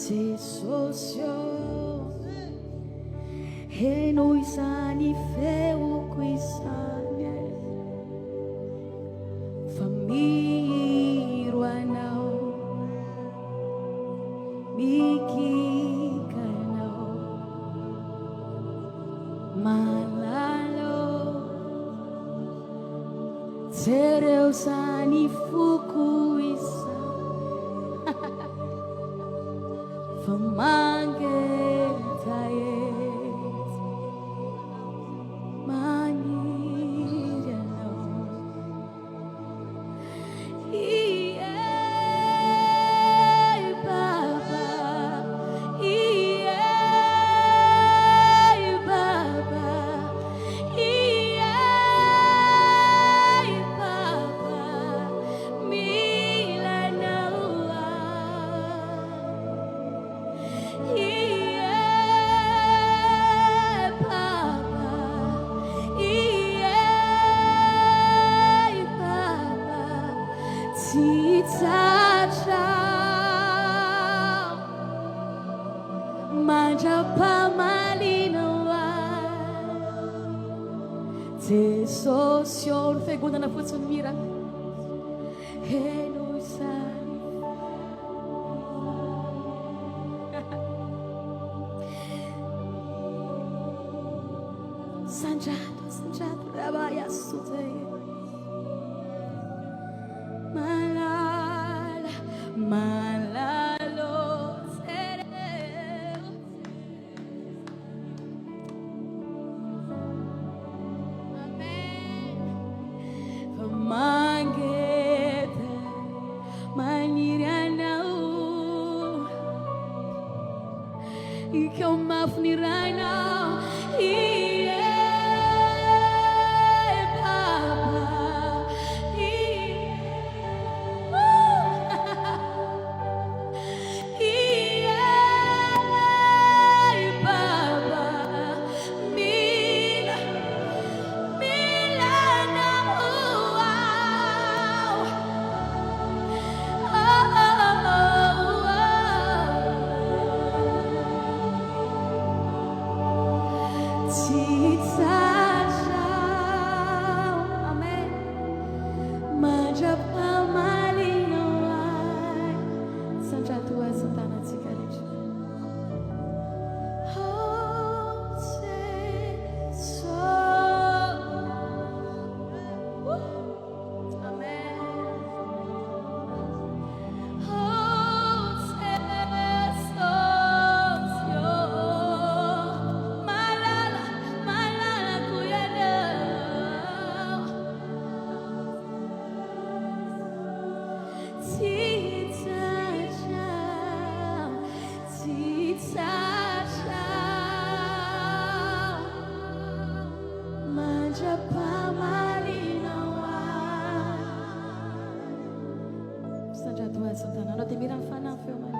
Te socio e noi sani feu qui sane famiru anao miki kanao malalo tereu sani fuku isa Famangetaet Manirano Iye Baba Iye Baba Iye Baba Milanoa Te socio fegunda na forza mira e noi sai Sanjato Rabaya Sute Malala Malalo Sereo Amen Mangete Manirianau Ikaw mafniray na Santana, no te miran fana, feo, man.